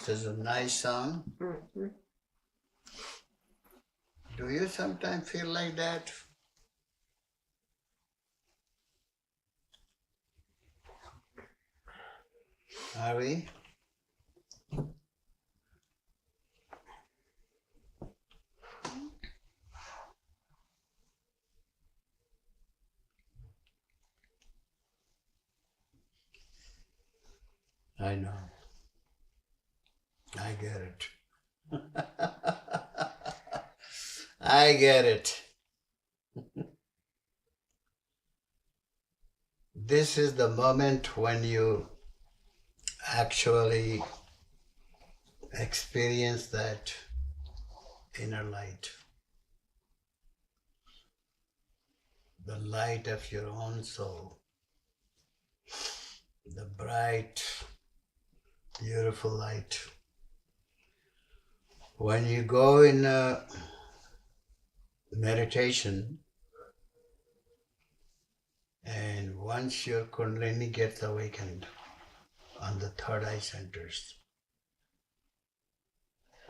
This is a nice song. Mm-hmm. Do you sometimes feel like that? Are we? I know. I get it. I get it. This is the moment when you actually experience that inner light. The light of your own soul. The bright, beautiful light. When you go in a meditation, and once your Kundalini gets awakened on the third eye centers,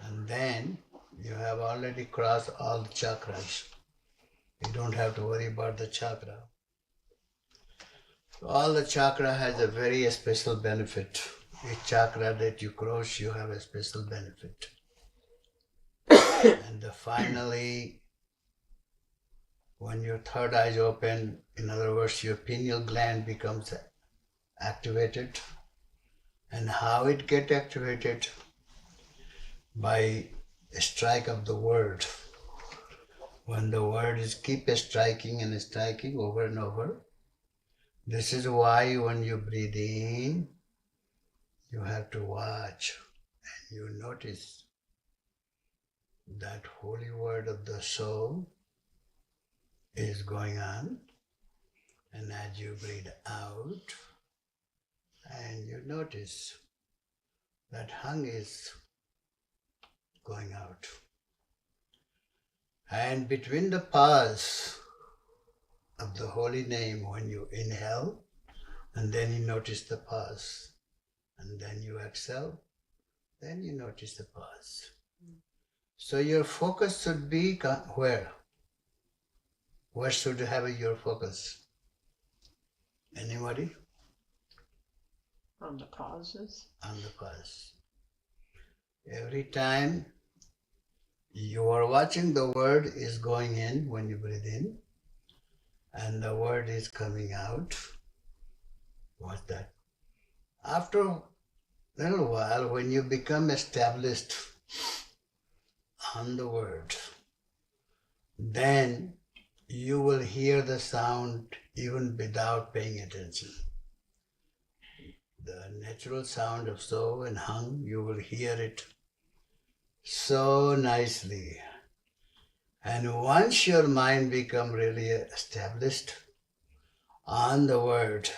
and then you have already crossed all the chakras. You don't have to worry about the chakra. All the chakra has a very special benefit. Each chakra that you cross, you have a special benefit. And finally, when your third eye is open, in other words, your pineal gland becomes activated. And how it gets activated? By a strike of the word. When the word is keep striking and striking over and over. This is why when you breathe in, you have to watch and you notice that holy word of the soul is going on, and as you breathe out, and you notice that hung is going out. And between the pause of the holy name, when you inhale, and then you notice the pause, and then you exhale, then you notice the pause. So your focus should be where? Where should you have your focus? Anybody? On the pauses. On the pause. Every time you are watching, the word is going in when you breathe in, and the word is coming out. What's that? After a little while, when you become established on the word, then you will hear the sound even without paying attention. The natural sound of so and hung, you will hear it so nicely. And once your mind becomes really established on the word,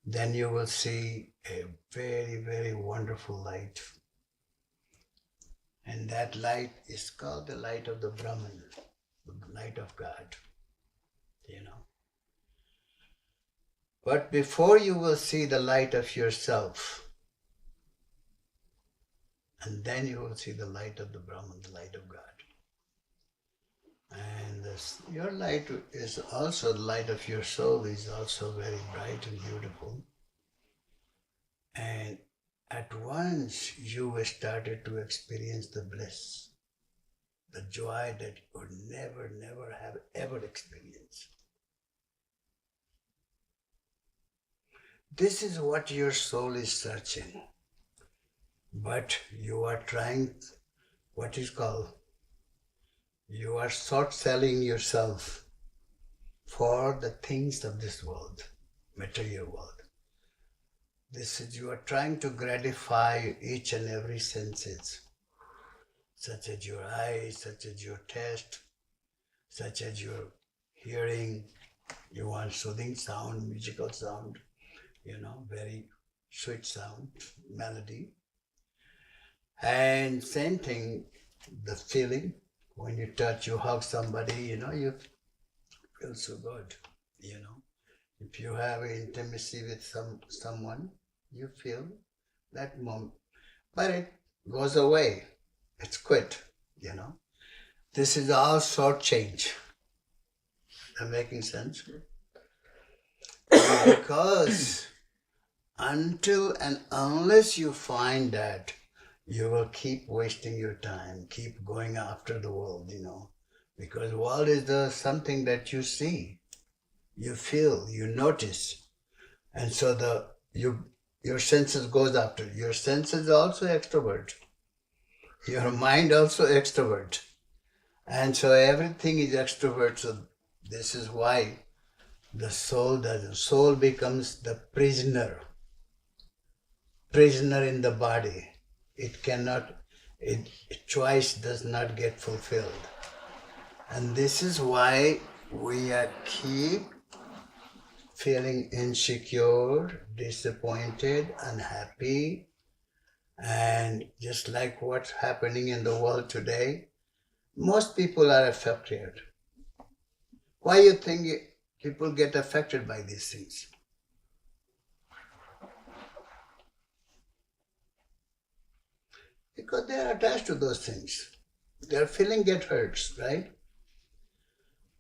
then you will see a very, very wonderful light. And that light is called the light of the Brahman, the light of God, you know. But before you will see the light of yourself, and then you will see the light of the Brahman, the light of God. And your light is also, the light of your soul is also very bright and beautiful. And at once you started to experience the bliss, the joy that you would never have ever experienced. This is what your soul is searching. But you are trying, what is called, you are short selling yourself for the things of this world, material world. This is, you are trying to gratify each and every senses, such as your eyes, such as your taste, such as your hearing. You want soothing sound, musical sound, very sweet sound, melody. And same thing, the feeling. When you touch, you hug somebody, you feel so good, If you have intimacy with someone, you feel that moment. but it goes away. It's quit, This is all short change. Am I making sense? Because until and unless you find that, you will keep wasting your time, keep going after the world, Because world is something that you see, you feel, you notice. And so your senses goes after. Your senses also extrovert. Your mind also extrovert. And so everything is extrovert. So this is why the soul becomes the prisoner in the body. Choice does not get fulfilled. And this is why we keep feeling insecure, disappointed, unhappy, and just like what's happening in the world today, most people are affected. Why you think people get affected by these things? Because they are attached to those things. Their feeling get hurt, right?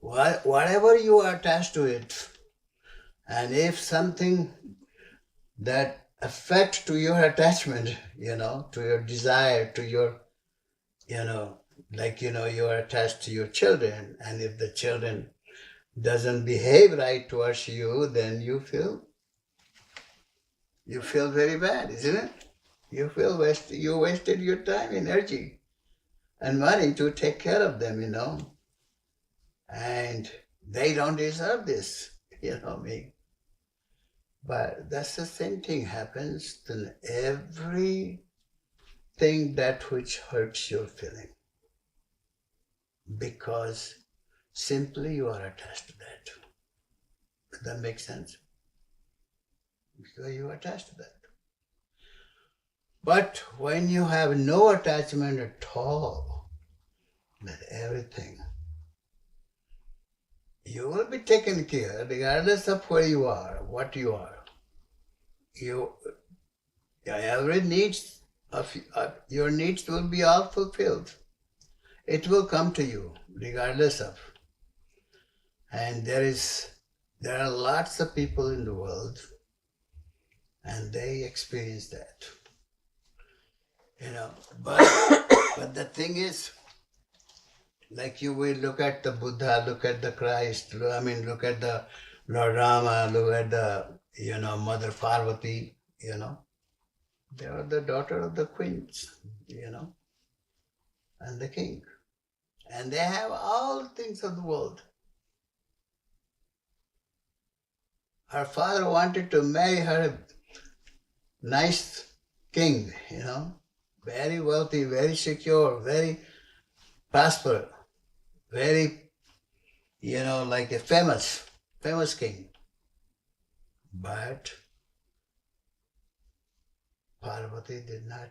Whatever you are attached to it, and if something that affect to your attachment, to your desire, to your, you are attached to your children, and if the children doesn't behave right towards you, then you feel very bad, isn't it? You feel you wasted your time, energy, and money to take care of them, and they don't deserve this, me. But that's the same thing happens to everything that which hurts your feeling. Because simply you are attached to that. Does that make sense? Because you are attached to that. But when you have no attachment at all, that everything, you will be taken care regardless of where you are, what you are. Every needs of your needs will be all fulfilled. It will come to you regardless of. And there are lots of people in the world, and they experience that. But the thing is, like you will look at the Buddha, look at the Christ, look at the Lord Rama, look at the, Mother Parvati, They are the daughter of the queens, and the king. And they have all things of the world. Her father wanted to marry her nice king, very wealthy, very secure, very prosperous, very, like a famous king. But Parvati did not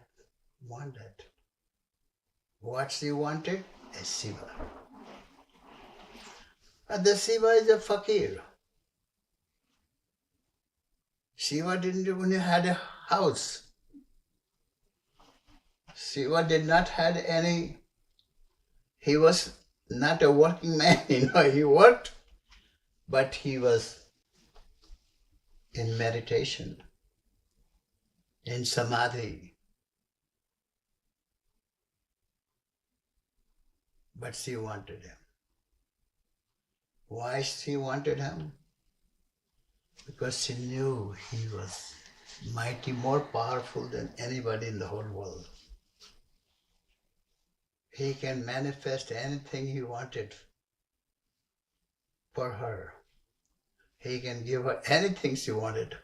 want that. What she wanted? A Shiva. But the Shiva is a fakir. Shiva didn't even have a house. Shiva did not have any, he was not a working man, he worked, but he was in meditation, in samadhi. But she wanted him. Why she wanted him? Because she knew he was mighty, more powerful than anybody in the whole world. He can manifest anything he wanted for her. He can give her anything she wanted.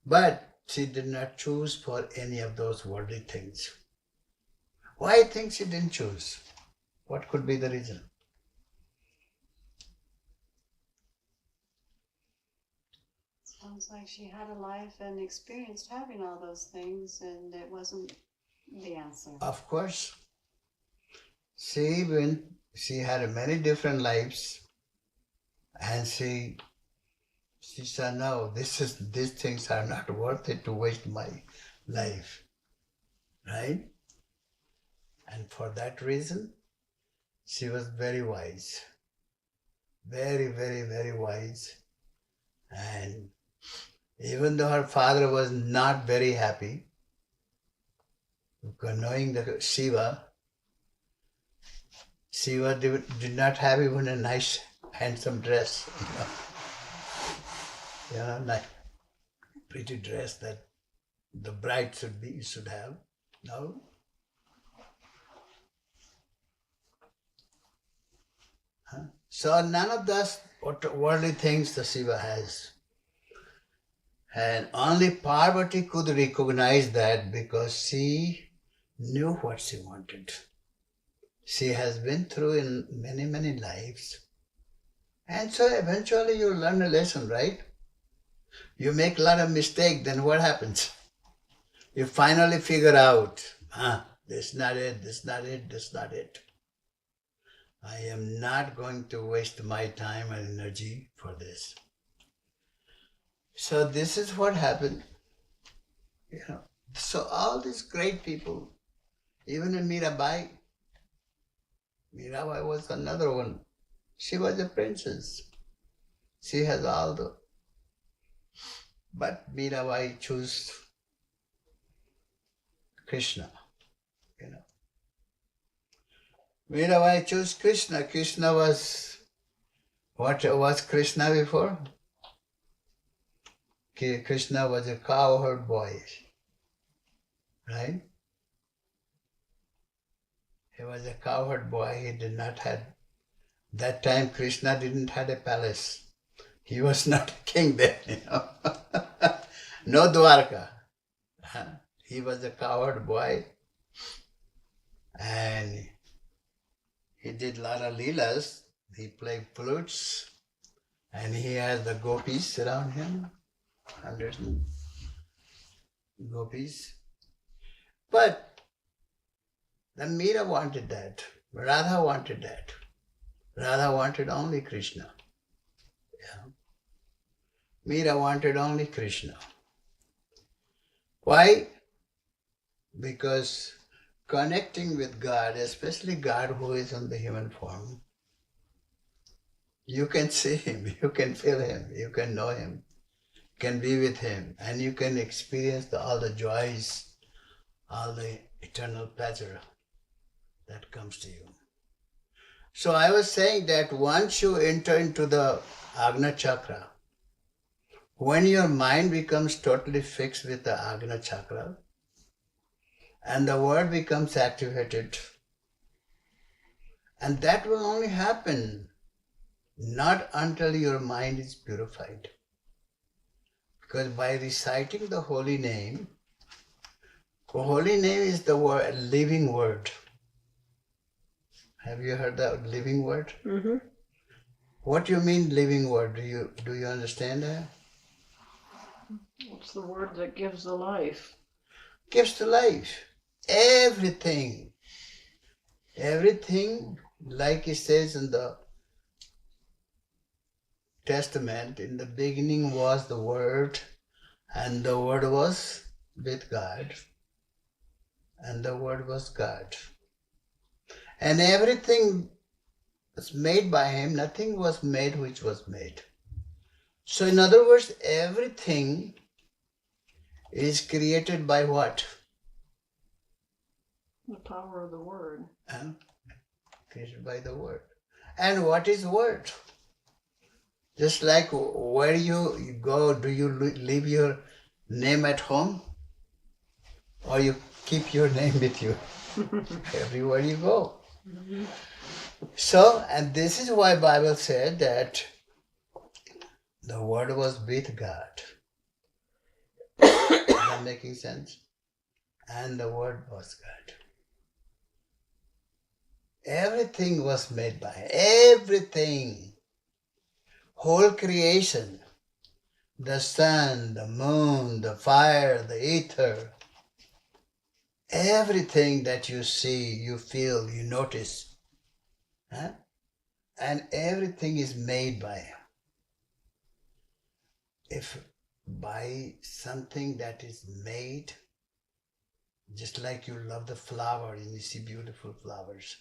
But she did not choose for any of those worldly things. Why I think she didn't choose? What could be the reason? Sounds like she had a life and experienced having all those things, and it wasn't the answer. Of course. She had many different lives, and she said, no, these things are not worth it to waste my life, right? And for that reason, she was very wise, very, very, very wise. And even though her father was not very happy, because knowing that Shiva did not have even a nice, handsome dress, nice, pretty dress that the bride should have. No. Huh? So none of those worldly things the Shiva has. And only Parvati could recognize that because she knew what she wanted. She has been through in many, many lives. And so eventually you learn a lesson, right? You make a lot of mistakes, then what happens? You finally figure out, this is not it, this is not it, this is not it. I am not going to waste my time and energy for this. So this is what happened. So all these great people, even in Mirabai was another one. She was a princess. She has all the... But Mirabai chose Krishna. Mirabai chose Krishna. Krishna was... What was Krishna before? Krishna was a cowherd boy. Right? He was a cowherd boy. He did not have... That time Krishna didn't have a palace. He was not a king there, No Dwarka. He was a cowherd boy. And he did a lot of leelas. He played flutes. And he has the gopis around him. Hundreds of gopis. But the Meera wanted that. Radha wanted that. Radha wanted only Krishna. Meera wanted only Krishna. Why? Because connecting with God, especially God who is in the human form, you can see Him, you can feel Him, you can know Him, can be with Him, and you can experience all the joys, all the eternal pleasure that comes to you. So I was saying that once you enter into the Agna Chakra, when your mind becomes totally fixed with the Agna Chakra, and the word becomes activated, and that will only happen not until your mind is purified. Because by reciting the holy name is the word, living word. Have you heard the living word? Mm-hmm. What do you mean living word? Do you understand that? It's the word that gives the life. Gives to life. Everything, like it says in the Testament, in the beginning was the Word, and the Word was with God, and the Word was God. And everything was made by Him, nothing was made which was made. So in other words, everything is created by what? The power of the word. Created by the word. And what is word? Just like where you go, do you leave your name at home? Or you keep your name with you everywhere you go? Mm-hmm. So, and this is why Bible said that the word was with God. Is that making sense? And the word was God. Everything was made by Him. Everything. Whole creation. The sun, the moon, the fire, the ether. Everything that you see, you feel, you notice. And everything is made by Him. If by something that is made, Just like you love the flower and you see beautiful flowers.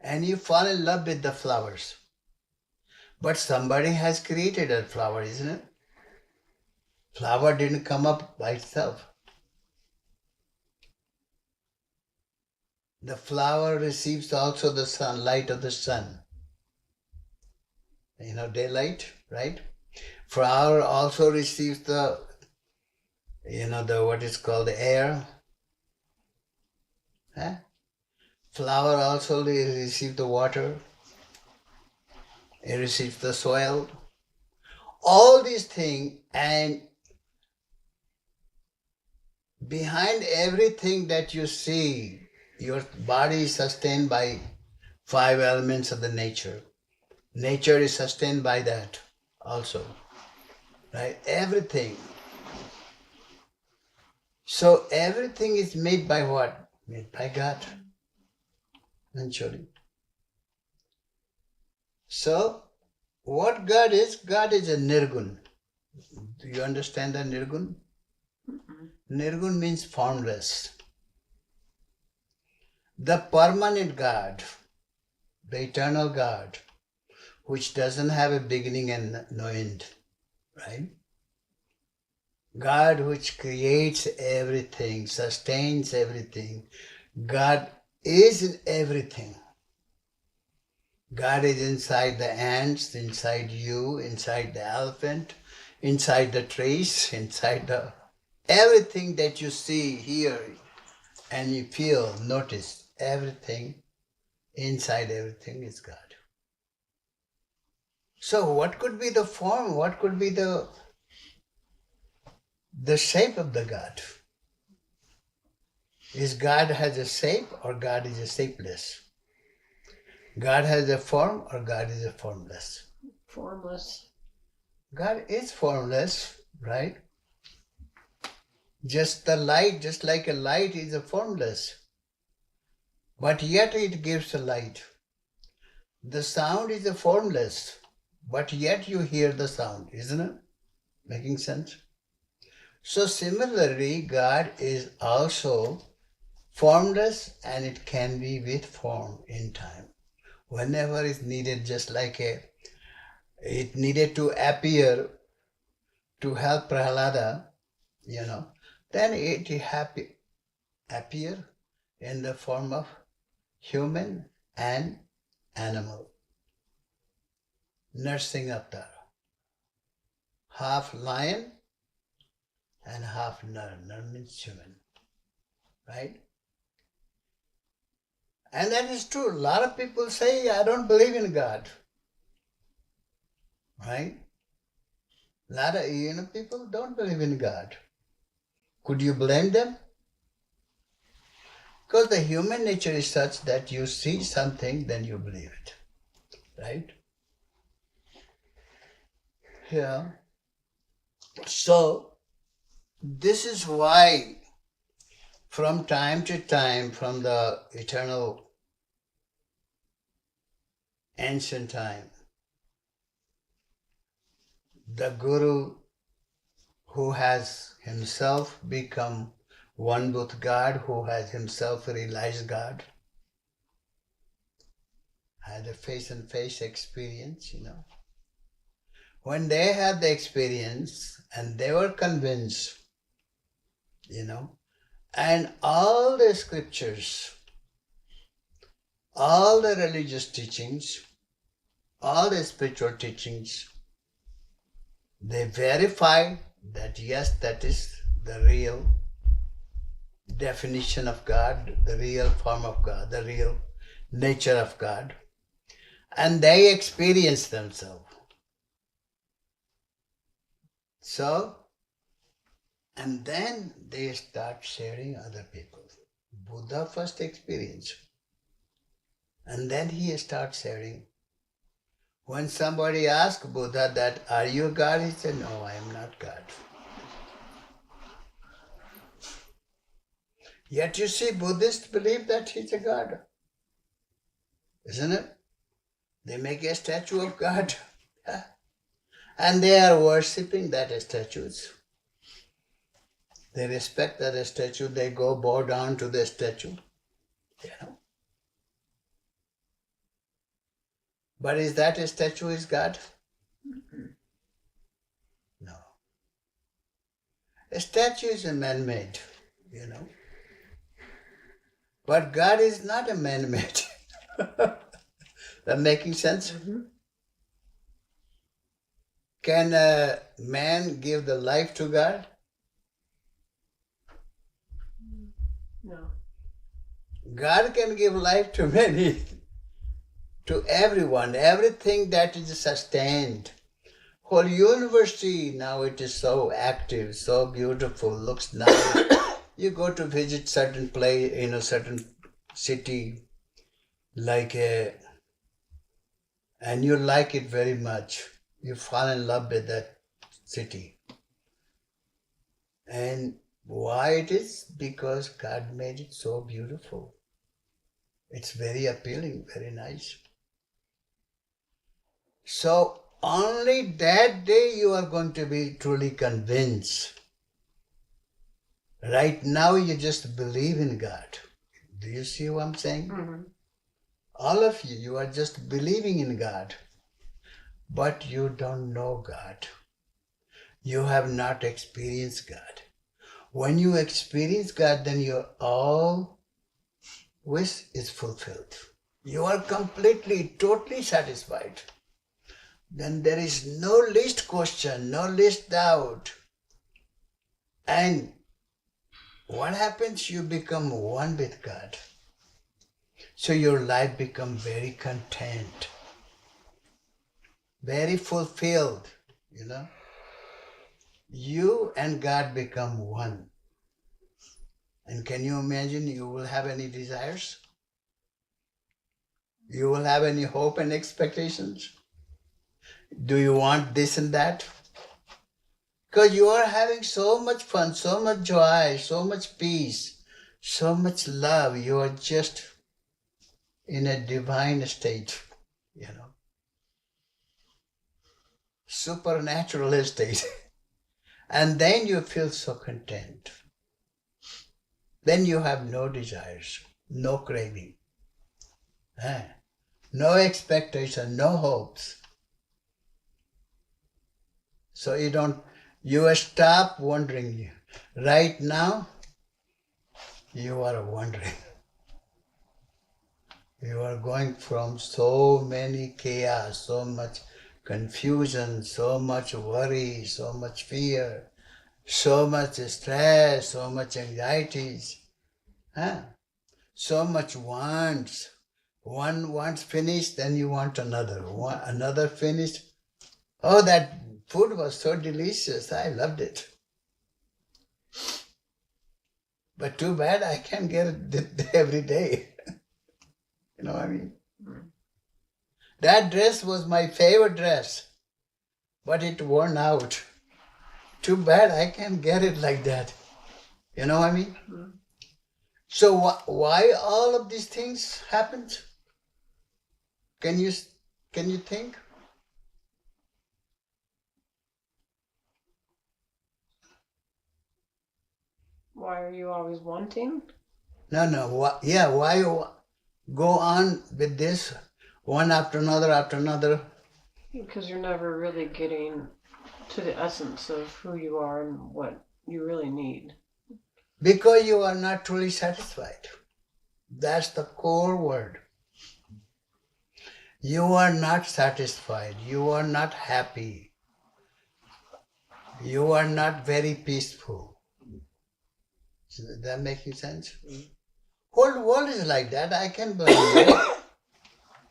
And you fall in love with the flowers. But somebody has created a flower, isn't it? Flower didn't come up by itself. The flower receives also the sunlight of the sun. Daylight, right? Flower also receives the what is called the air. Huh? Flower also receives the water. It receives the soil. All these things, and behind everything that you see, your body is sustained by 5 elements of the nature. Nature is sustained by that also. Right? Everything. So everything is made by what? Made by God. Eventually. So what God is? God is a nirgun. Do you understand the nirgun? Nirgun means formless. The permanent God, the eternal God, which doesn't have a beginning and no end, right? God which creates everything, sustains everything. God is in everything. God is inside the ants, inside you, inside the elephant, inside the trees, inside the everything that you see, hear, and you feel, notice, everything, inside everything is God. So what could be the form? What could be the shape of the God? Is God has a shape or God is a shapeless? God has a form or God is a formless? Formless. God is formless, right? Just the light, just like a light is a formless. But yet it gives a light. The sound is a formless, but yet you hear the sound, isn't it? Making sense? So similarly, God is also formless and it can be with form in time. Whenever it's needed, just like it needed to appear to help Prahlada, then it appear in the form of human and animal. Nursing avatar. Half lion and half nar. Nar means human. Right? And that is true. A lot of people say, I don't believe in God. Right? A lot of people don't believe in God. Could you blame them? Because the human nature is such that you see something, then you believe it. Right? Yeah. So, this is why from time to time, from the eternal ancient time, the Guru who has himself become one with God, who has himself realized God, had a face-and-face experience, When they had the experience and they were convinced, and all the scriptures, all the religious teachings, all the spiritual teachings, they verify that yes, that is the real definition of God, the real form of God, the real nature of God. And they experience themselves. So, and then they start sharing other people. Buddha first experienced. And then he starts sharing. When somebody asked Buddha that, are you God? He said, no, I am not God. Yet you see, Buddhists believe that he's a God. Isn't it? They make a statue of God. And they are worshipping that statues. They respect that statue, they go bow down to the statue. You know? But is that a statue is God? No. A statue is a man-made, you know. But God is not a man-made. That making sense? Mm-hmm. Can a man give the life to God? No. God can give life to many, to everyone, everything that is sustained. Whole university now it is so active, so beautiful, looks nice. You go to visit certain place in a certain city, and you like it very much. You fall in love with that city. And why it is? Because God made it so beautiful. It's very appealing, very nice. So only that day you are going to be truly convinced. Right now you just believe in God. Do you see what I'm saying? Mm-hmm. All of you, you are just believing in God. But you don't know God. You have not experienced God. When you experience God, then your all wish is fulfilled. You are completely, totally satisfied. Then there is no least question, no least doubt. And what happens? You become one with God. So your life becomes very content, very fulfilled, you know. You and God become one. And can you imagine you will have any desires? You will have any hope and expectations? Do you want this and that? Because you are having so much fun, so much joy, so much peace, so much love. You are just in a divine state, you know. Supernatural state. And then you feel so content. Then you have no desires, no craving, no expectation, no hopes. So you stop wondering. Right now, you are wondering. You are going from so many chaos, so much confusion, so much worry, so much fear, so much stress, so much anxieties, so much wants. One wants finished, then you want another. Another finished. Oh, that food was so delicious. I loved it. But too bad I can't get it every day. You know what I mean? That dress was my favorite dress, but it worn out. Too bad I can't get it like that. You know what I mean? Mm-hmm. So why all of these things happened? Can you think? Why are you always wanting? No. Why you go on with this one after another? Because you're never really getting to the essence of who you are and what you really need. Because you are not truly satisfied. That's the core word. You are not satisfied. You are not happy. You are not very peaceful. Is that making sense? Whole world is like that. I can blame you.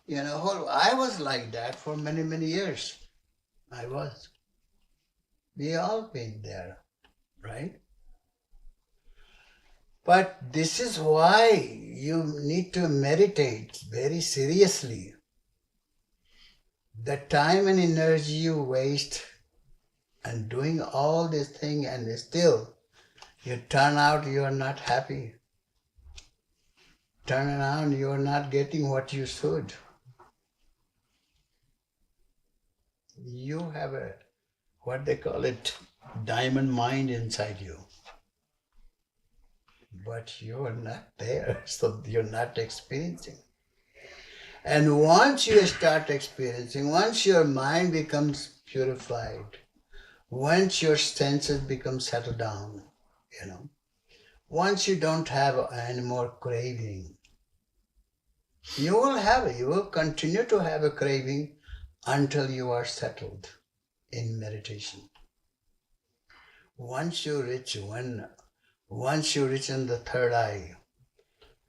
You know, I was like that for many, many years. I was. We all been there, right? But this is why you need to meditate very seriously. The time and energy you waste and doing all this thing and still you turn out you are not happy. Turn around, you are not getting what you should. You have what they call it, diamond mind inside you. but you're not there, so you're not experiencing. And once you start experiencing, once your mind becomes purified, once your senses become settled down, once you don't have any more craving, you will continue to have a craving until you are settled in meditation. Once you reach in the third eye,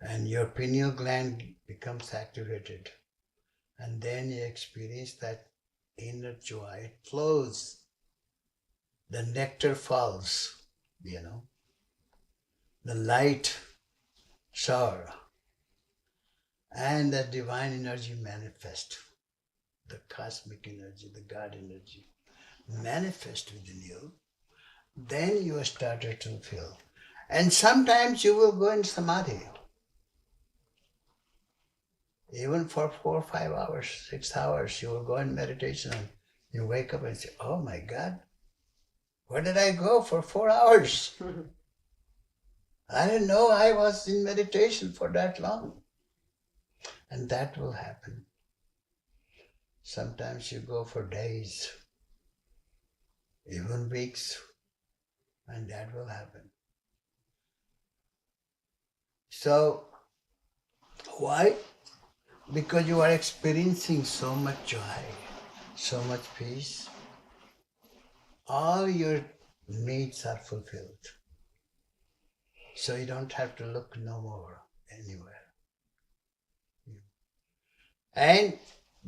and your pineal gland becomes activated, and then you experience that inner joy. It flows. The nectar falls, the light shower, and the divine energy manifest, the cosmic energy, the God energy manifest within you. Then you started to feel. And sometimes you will go in samadhi. Even for 4 or 5 hours, 6 hours, you will go in meditation and you wake up and say, oh my God, where did I go for 4 hours? I didn't know I was in meditation for that long. And that will happen. Sometimes you go for days, even weeks, and that will happen. So, why? Because you are experiencing so much joy, so much peace. All your needs are fulfilled. So you don't have to look no more anywhere. And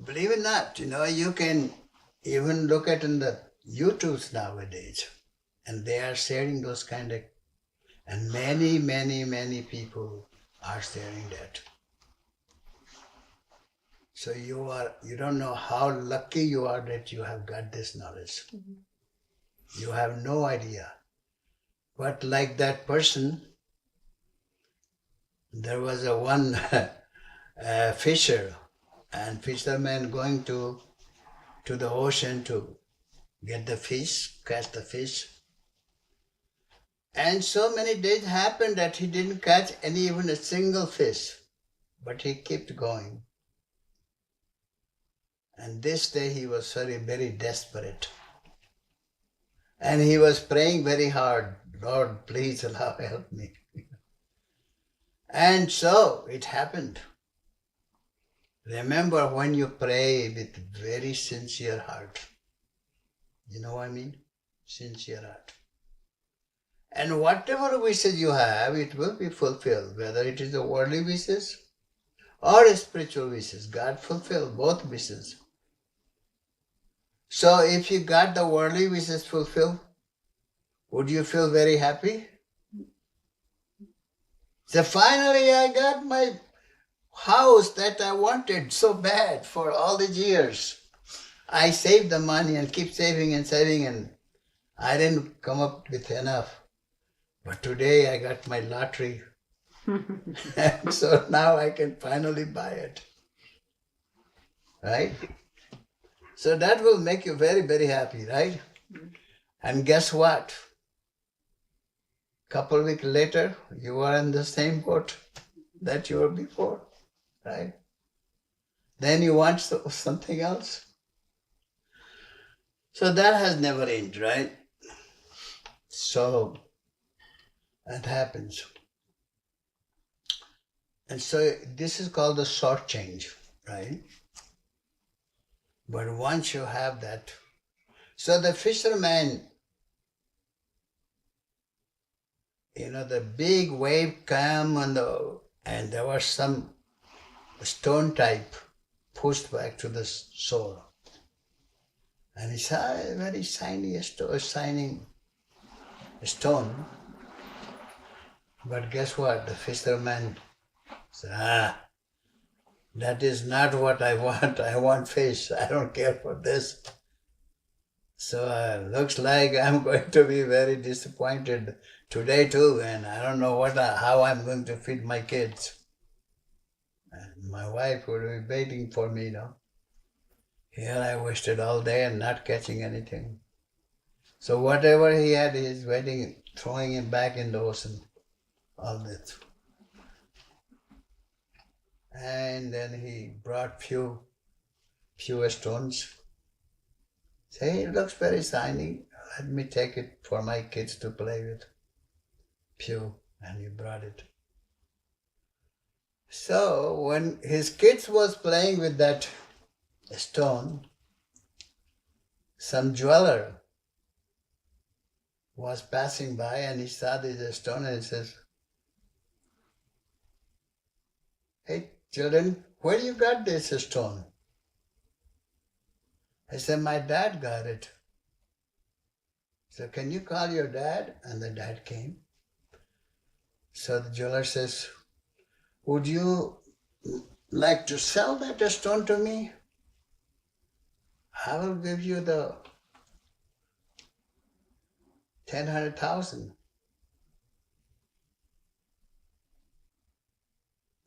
believe it or not, you can even look at in the YouTubes nowadays, and they are sharing those kind of, and many, many, many people are sharing that. So you don't know how lucky you are that you have got this knowledge. Mm-hmm. You have no idea. But like that person, there was one fisher, and fisherman going to the ocean to get the fish, catch the fish. And so many days happened that he didn't catch even a single fish, but he kept going. And this day he was very, very desperate. And he was praying very hard, Lord, please help me. And so it happened. Remember, when you pray with very sincere heart, you know what I mean? Sincere heart. And whatever wishes you have, it will be fulfilled, whether it is the worldly wishes or spiritual wishes. God fulfilled both wishes. So if you got the worldly wishes fulfilled, would you feel very happy? So finally I got my house that I wanted so bad for all these years. I saved the money and keep saving, and I didn't come up with enough. But today I got my lottery. And so now I can finally buy it. Right? So that will make you very, very happy, right? And guess what? Couple weeks later, you are in the same boat that you were before, right? Then you want something else. So that has never ended, right? So that happens. And so this is called the short change, right? But once you have that, so the fisherman, the big wave came and there was some stone type pushed back to the shore. And he saw a very shining stone. But guess what? The fisherman said, that is not what I want. I want fish. I don't care for this. So looks like I'm going to be very disappointed today too, and I don't know how I'm going to feed my kids. And my wife will be waiting for me, Here I wasted all day and not catching anything. So whatever he had, he's waiting, throwing it back in the ocean. all this. And then he brought few stones. Say, it looks very shiny. Let me take it for my kids to play with. Few, and he brought it. So when his kids was playing with that stone, some jeweler was passing by and he saw this stone and he says, "Hey children, where you got this stone?" I said, "My dad got it." So, "Can you call your dad?" And the dad came. So the jeweler says, "Would you like to sell that stone to me? I will give you the 10,000.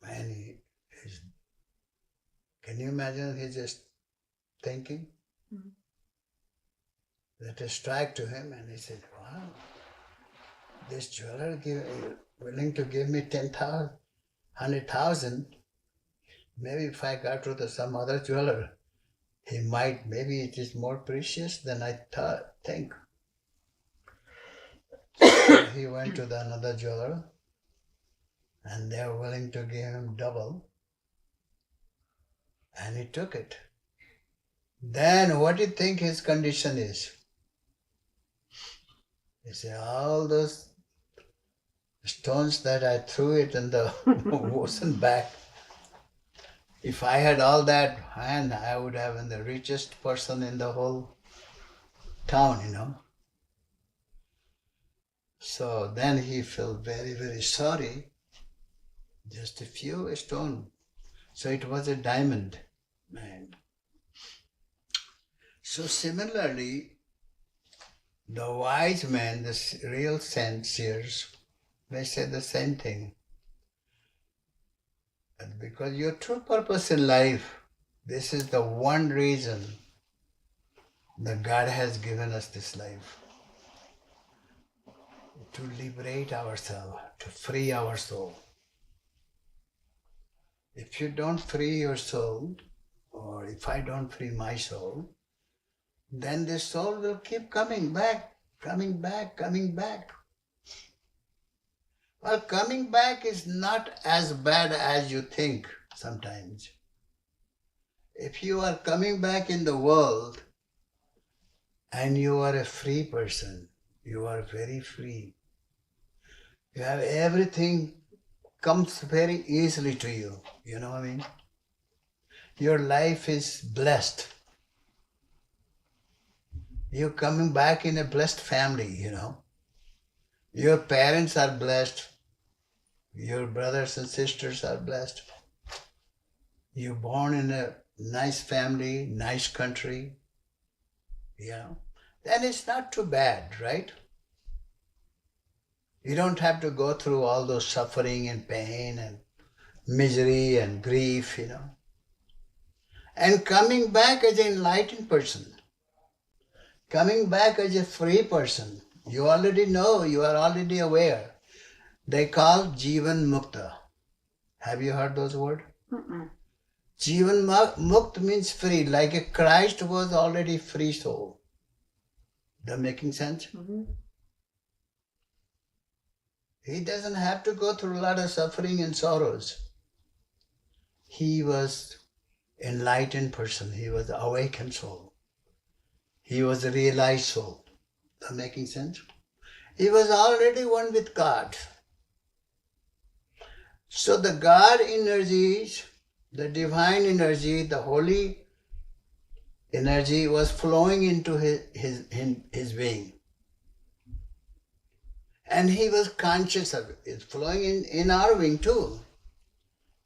And can you imagine he's just thinking? Mm-hmm. That a strike to him, and he said, "Wow, this jeweler willing to give me 10,000, 100,000. Maybe if I go to some other jeweler, he might, maybe it is more precious than I think." So he went to another jeweler, and they were willing to give him double, and he took it. Then what do you think his condition is? He said, "All those stones that I threw it in the ocean back, if I had all that, and I would have been the richest person in the whole town, So then he felt very, very sorry. Just a few stone. So it was a diamond, man. So similarly, the wise men, the real seers, they say the same thing. And because your true purpose in life, this is the one reason that God has given us this life. To liberate ourselves, to free our soul. If you don't free your soul, or if I don't free my soul, then this soul will keep coming back, coming back, coming back. Well, coming back is not as bad as you think sometimes. If you are coming back in the world and you are a free person, you are very free. You have everything comes very easily to you. You know what I mean? Your life is blessed. You're coming back in a blessed family, Your parents are blessed. Your brothers and sisters are blessed. You're born in a nice family, nice country, Then it's not too bad, right? You don't have to go through all those suffering and pain and misery and grief, And coming back as an enlightened person, coming back as a free person, you already know, you are already aware. They call Jivan Mukta. Have you heard those words? Mm-mm. Jivan Mukt means free, like a Christ was already free soul. That making sense? Mm-hmm. He doesn't have to go through a lot of suffering and sorrows. He was enlightened person. He was awakened soul. He was a realized soul. That making sense? He was already one with God. So the God energies, the divine energy, the holy energy was flowing into his being. And he was conscious of it. It's flowing in our being too.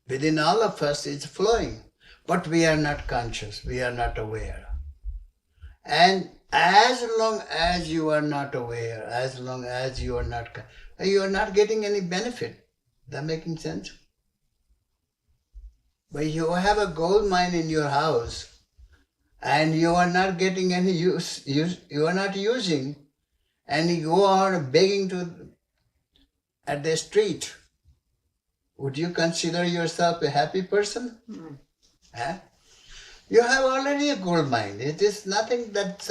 Within all of us it's flowing. But we are not conscious. We are not aware. And as long as you are not aware, as long as you are not getting any benefit. That making sense? But you have a gold mine in your house and you are not getting any use, you are not using, and you go out begging at the street Would you consider yourself a happy person? Mm. Huh? You have already a gold mine. It is nothing that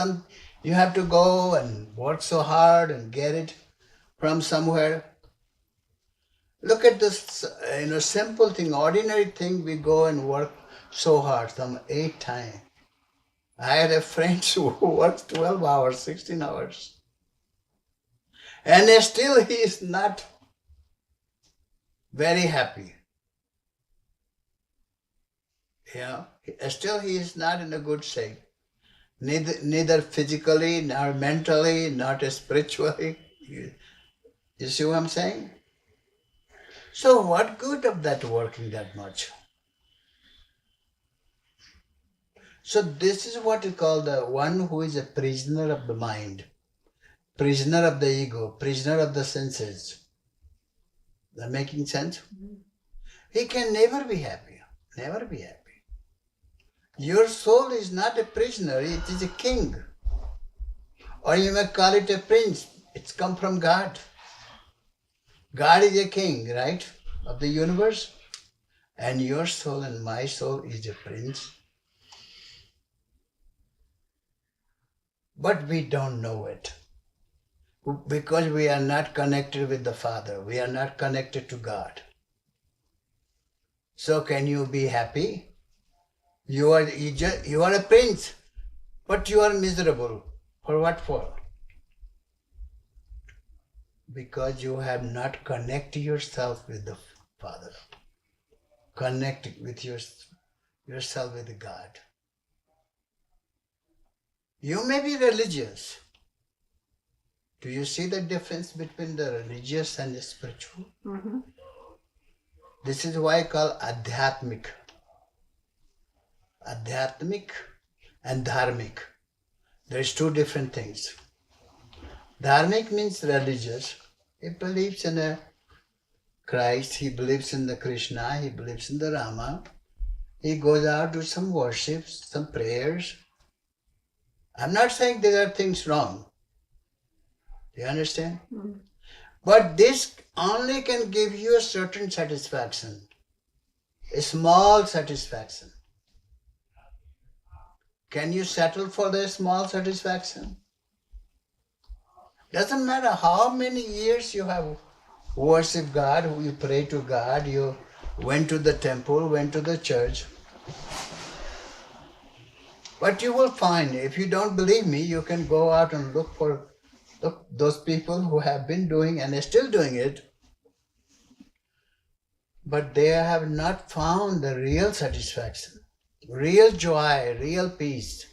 you have to go and work so hard and get it from somewhere. Look at this, simple thing, ordinary thing. We go and work so hard, some 8 times. I had a friend who works 12 hours, 16 hours. And still he is not very happy. Still he is not in a good shape. Neither physically, nor mentally, not spiritually. You see what I'm saying? So what good of that working that much? So this is what is called the one who is a prisoner of the mind, prisoner of the ego, prisoner of the senses. That making sense? Mm-hmm. He can never be happy, never be happy. Your soul is not a prisoner, it is a king. Or you may call it a prince. It's come from God. God is a king, right, of the universe. And your soul and my soul is a prince. But we don't know it. Because we are not connected with the Father. We are not connected to God. So can you be happy? You are a prince, but you are miserable. For what for? Because you have not connected yourself with the Father. Connect with yourself with God. You may be religious. Do you see the difference between the religious and the spiritual? Mm-hmm. This is why I call adhyatmic. Adhyatmic and dharmic. There's 2 different things. Dharmic means religious. He believes in a Christ, he believes in the Krishna, he believes in the Rama. He goes out to some worships, some prayers. I'm not saying there are things wrong. Do you understand? Mm-hmm. But this only can give you a certain satisfaction, a small satisfaction. Can you settle for the small satisfaction? Doesn't matter how many years you have worshipped God, you pray to God, you went to the temple, went to the church. But you will find, if you don't believe me, you can go out and look for those people who have been doing and are still doing it. But they have not found the real satisfaction, real joy, real peace.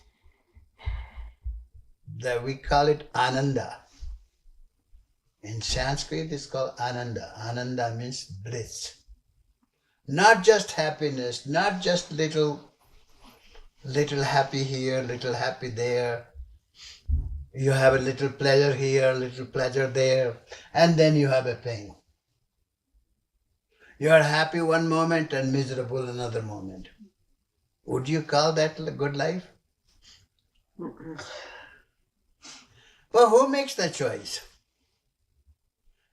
That we call it Ananda. In Sanskrit, it's called Ananda. Ananda means bliss. Not just happiness, not just little happy here, little happy there. You have a little pleasure here, little pleasure there, and then you have a pain. You are happy one moment and miserable another moment. Would you call that a good life? Mm-mm. Well, who makes the choice?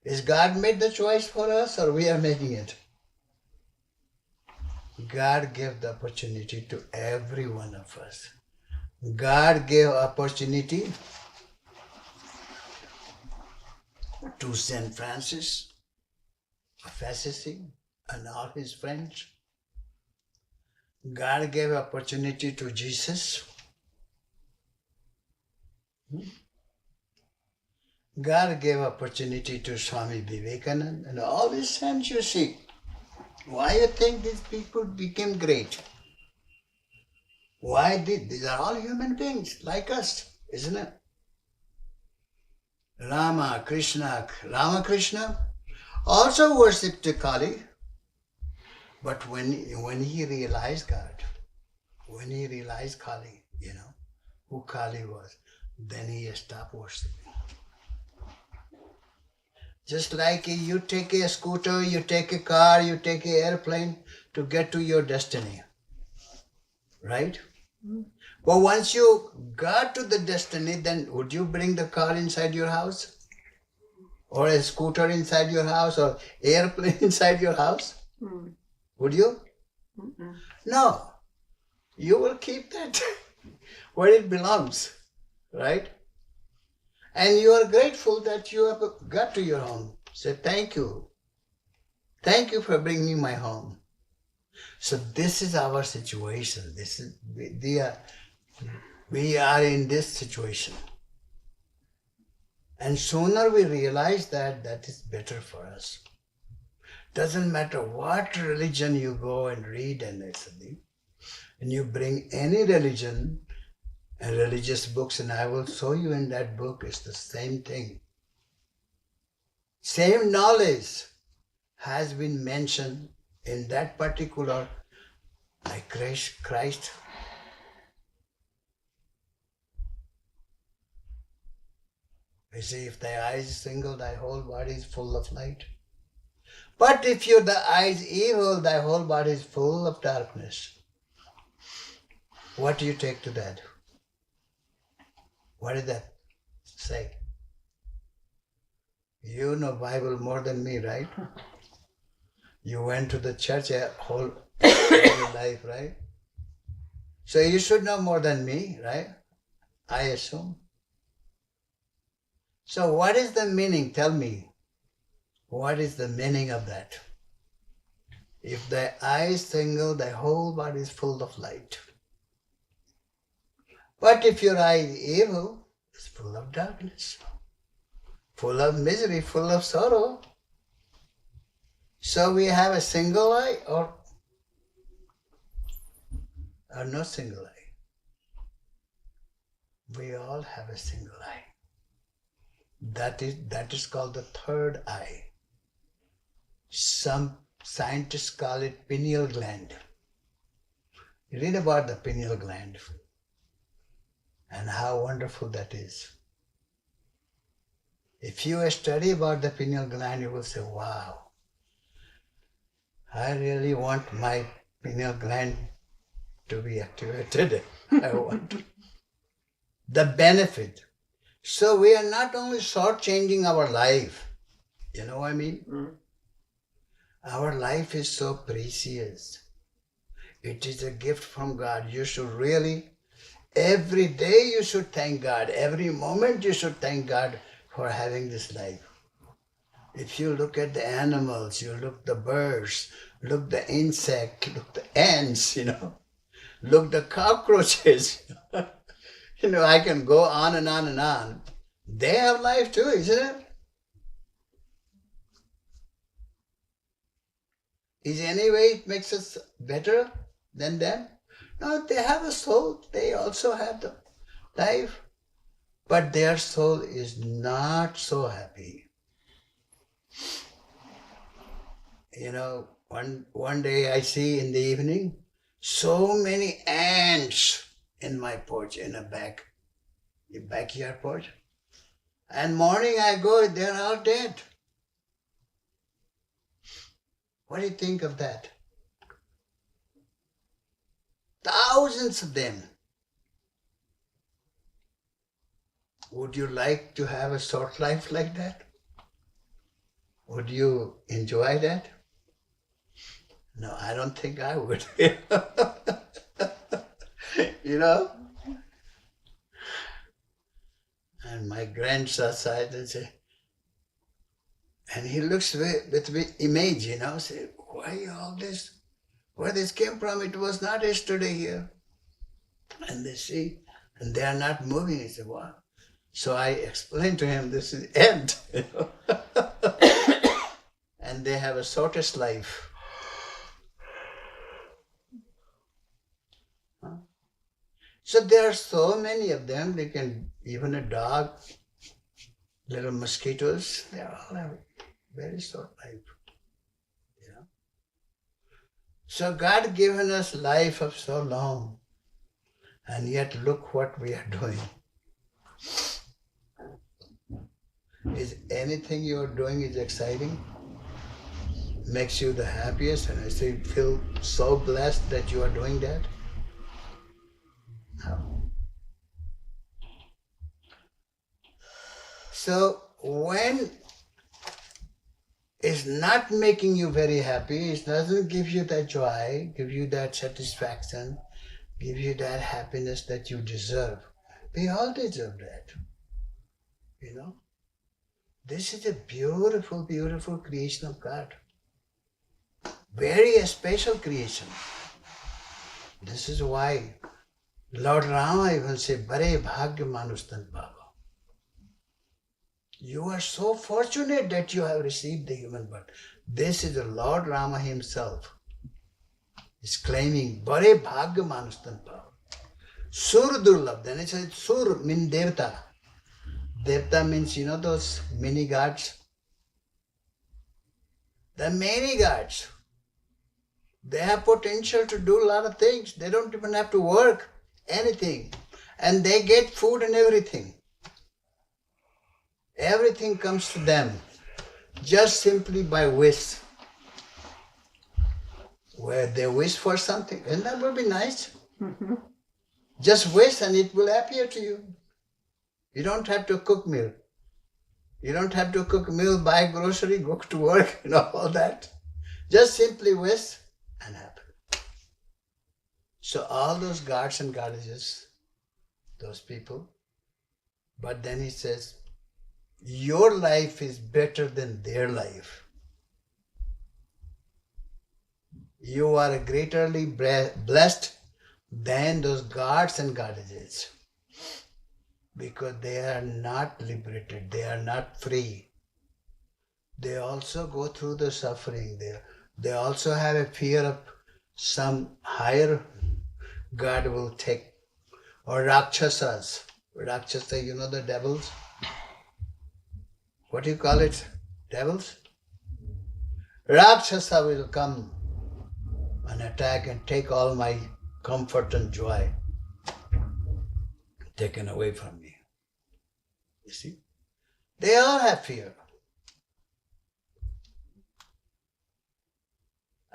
Is God made the choice for us or we are making it? God gave the opportunity to every one of us. God gave opportunity to St. Francis of Assisi and all his friends. God gave opportunity to Jesus. God gave opportunity to Swami Vivekananda and all these saints you see. Why you think these people became great? Why did? These are all human beings like us, isn't it? Ramakrishna also worshipped Kali, but when he realized God, when he realized Kali, who Kali was, then he stopped worshipping. Just like you take a scooter, you take a car, you take an airplane to get to your destiny, right? Mm-hmm. But once you got to the destiny, then would you bring the car inside your house? Or a scooter inside your house? Or airplane inside your house? Would you? Mm-mm. No. You will keep that where it belongs, right? And you are grateful that you have got to your home. Say thank you. Thank you for bringing me my home. So this is our situation. We are in this situation. And sooner we realize that is better for us. Doesn't matter what religion you go and read and study. And you bring any religion and religious books, and I will show you in that book, it's the same thing. Same knowledge has been mentioned in that particular, like Christ. You see, if thy eye is single, thy whole body is full of light. But if the eye is evil, thy whole body is full of darkness. What do you take to that? What did that say? You know Bible more than me, right? You went to the church a whole life, right? So you should know more than me, right? I assume. So what is the meaning? Tell me. What is the meaning of that? If thy eye is single, thy whole body is full of light. But if your eye is evil, it's full of darkness, full of misery, full of sorrow. So we have a single eye or no single eye. We all have a single eye. That is called the third eye. Some scientists call it pineal gland. You read about the pineal gland and how wonderful that is. If you study about the pineal gland, you will say, wow, I really want my pineal gland to be activated. I want to. The benefit. So we are not only shortchanging our life, you know what I mean? Mm. Our life is so precious. It is a gift from God. You should really, every day you should thank God. Every moment you should thank God for having this life. If you look at the animals, you look the birds, look the insect, look the ants, look the cockroaches. I can go on and on and on. They have life too, isn't it? Is any way it makes us better than them? No, they have a soul. They also have the life. But their soul is not so happy. One day I see in the evening so many ants in my porch, in the backyard porch. And morning I go, they're all dead. What do you think of that? Thousands of them. Would you like to have a short life like that? Would you enjoy that? No, I don't think I would. And my grandson side and say, and he looks with image, say, why all this? Where this came from? It was not yesterday here. And they see, and they are not moving. He said, wow. So I explained to him, this is ant, and they have a shortest life. So there are so many of them. They can, even a dog, little mosquitoes, they all have very short life. So God given us life of so long, and yet look what we are doing. Is anything you are doing is exciting? Makes you the happiest, and I say feel so blessed that you are doing that? No. So when is not making you very happy, it doesn't give you that joy, give you that satisfaction, give you that happiness that you deserve. We all deserve that. You know? This is a beautiful, beautiful creation of God. Very special creation. This is why Lord Rama even said, Bare Bhagya Manustan Baba. You are so fortunate that you have received the human birth. This is the Lord Rama himself. Is claiming, Bare Bhagya Manustan Baba. Sur Durlabh. Then it says, Sur means Devta. Devta means, those mini gods. The many gods. They have potential to do a lot of things. They don't even have to work anything. And they get food and everything. Everything comes to them just simply by wish. Where they wish for something, and that would be nice. Mm-hmm. Just wish and it will appear to you. You don't have to cook meal. You don't have to cook meal, buy grocery, go to work, all that. Just simply wish and happen. So all those gods and goddesses, those people, but then he says, your life is better than their life. You are greaterly blessed than those gods and goddesses because they are not liberated, they are not free. They also go through the suffering. They also have a fear of some higher God will take, or Rakshasas. Rakshasa, the devils. What do you call it? Devils? Rakshasa will come and attack and take all my comfort and joy taken away from me. You see? They all have fear.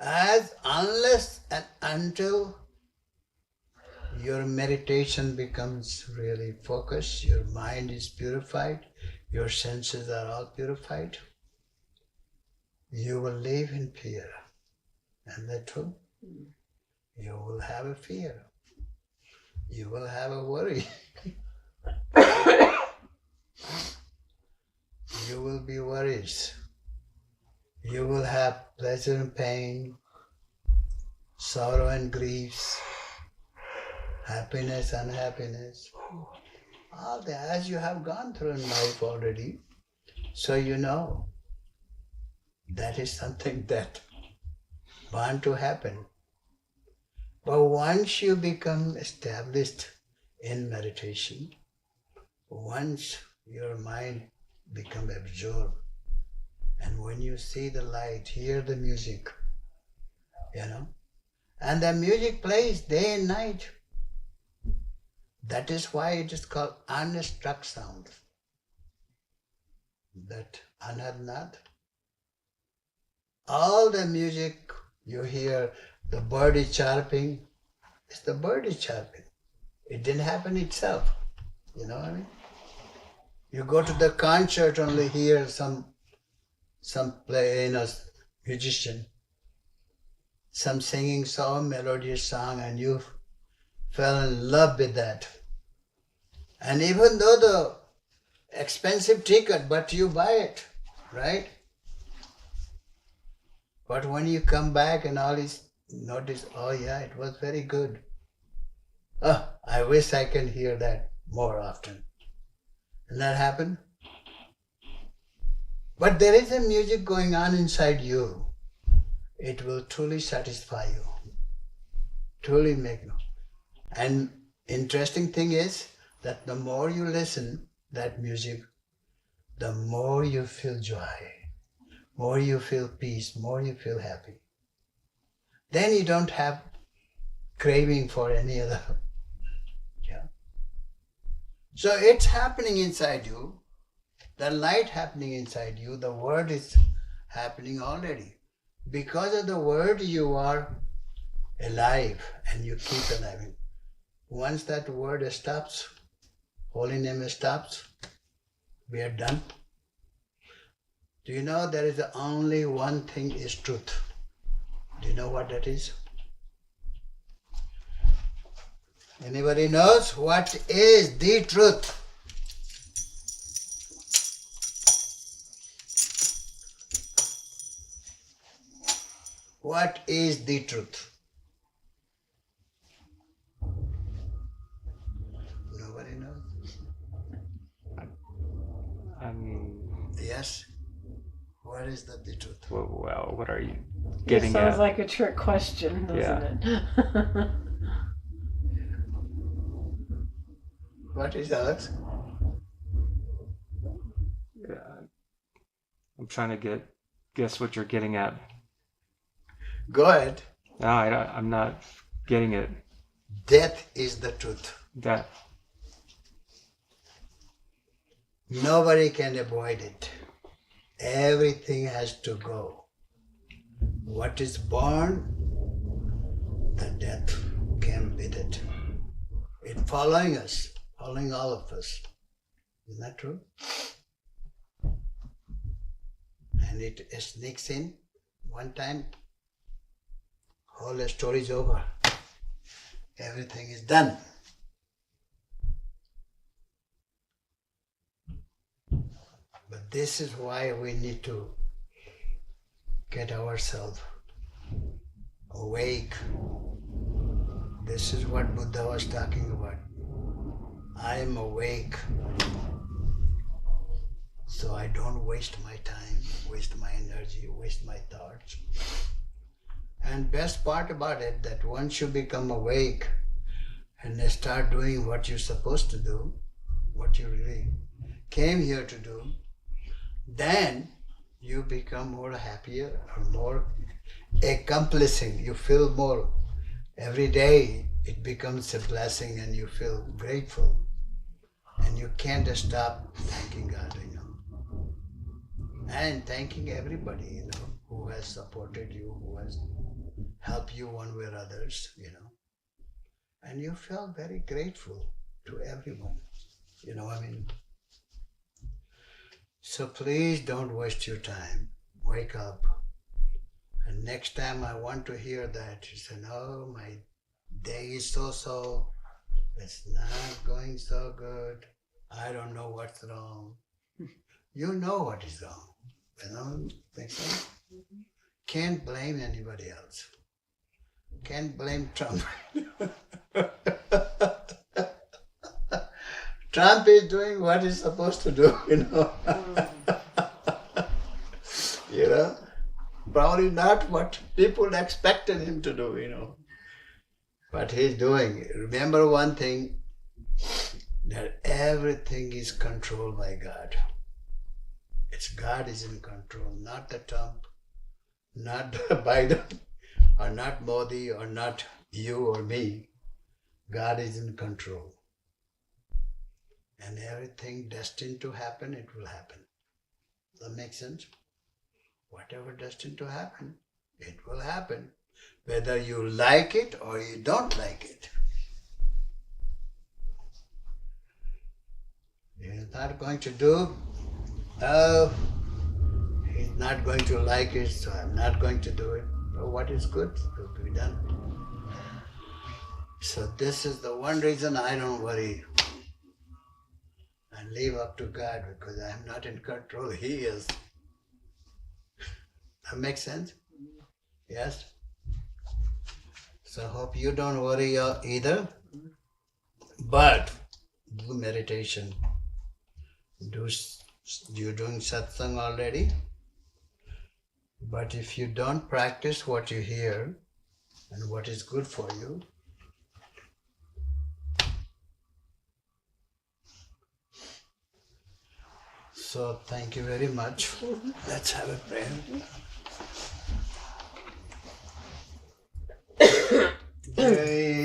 Unless and until your meditation becomes really focused, your mind is purified, your senses are all purified, you will live in fear. Isn't that true? You will have a fear. You will have a worry. You will be worried. You will have pleasure and pain, sorrow and griefs, happiness, unhappiness. All that, as you have gone through in life already, so you know that is something that bound to happen. But once you become established in meditation, once your mind become absorbed, and when you see the light, hear the music, and the music plays day and night. That is why it is called unstruck sound. That anadnad. All the music you hear, the bird is chirping, it's the bird is chirping. It didn't happen itself. You know what I mean? You go to the concert, only hear some play, musician, some singing some melodious song, and you fell in love with that. And even though the expensive ticket, but you buy it, right? But when you come back and all is notice, oh yeah, it was very good. Oh, I wish I can hear that more often. And that happened? But there is a music going on inside you. It will truly satisfy you. Truly make you. And interesting thing is that the more you listen that music, the more you feel joy, more you feel peace, more you feel happy. Then you don't have craving for any other. Yeah. So it's happening inside you, the light happening inside you, the word is happening already. Because of the word you are alive and you keep alive. Once that word stops, holy name stops, we are done. Do you know there is only one thing is truth? Do you know what that is? Anybody knows what is the truth? What is the truth? Nobody knows? I mean, Yes? What is the truth? well, what are you It getting sounds at? like a trick question, doesn't it? What is Alex? I'm trying to guess what you're getting at. Go ahead. No, I'm not getting it. Death is the truth. That Nobody can avoid it. Everything has to go. What is born, the death came with it. It's following us, following all of us. Isn't that true? And it sneaks in one time, whole story is over. Everything is done. But this is why we need to get ourselves awake. This is what Buddha was talking about. I am awake, so I don't waste my time, waste my energy, waste my thoughts. And best part about it, that once you become awake and start doing what you're supposed to do, what you really came here to do, then you become more happier or more accomplishing. You feel more. Every day it becomes a blessing and you feel grateful. And you can't stop thanking God, And thanking everybody, who has supported you, who has helped you one way or others, And you feel very grateful to everyone, So please don't waste your time. Wake up. And next time I want to hear that, you say, no, my day is so. It's not going so good. I don't know what's wrong. You know what is wrong. Makes sense? Can't blame anybody else. Can't blame Trump. Trump is doing what he's supposed to do, Probably not what people expected him to do, But he's doing. Remember one thing, that everything is controlled by God. It's God is in control, not the Trump, not Biden, or not Modi, or not you or me. God is in control. And everything destined to happen, it will happen. Does that make sense? Whatever destined to happen, it will happen. Whether you like it or you don't like it. He's not going to do, he's not going to like it, so I'm not going to do it. But what is good will be done. So this is the one reason I don't worry and leave up to God, because I'm not in control, He is. That makes sense? Yes? So hope you don't worry either. But do meditation. You're doing satsang already. But if you don't practice what you hear and what is good for you, so thank you very much. Let's have a prayer. Jai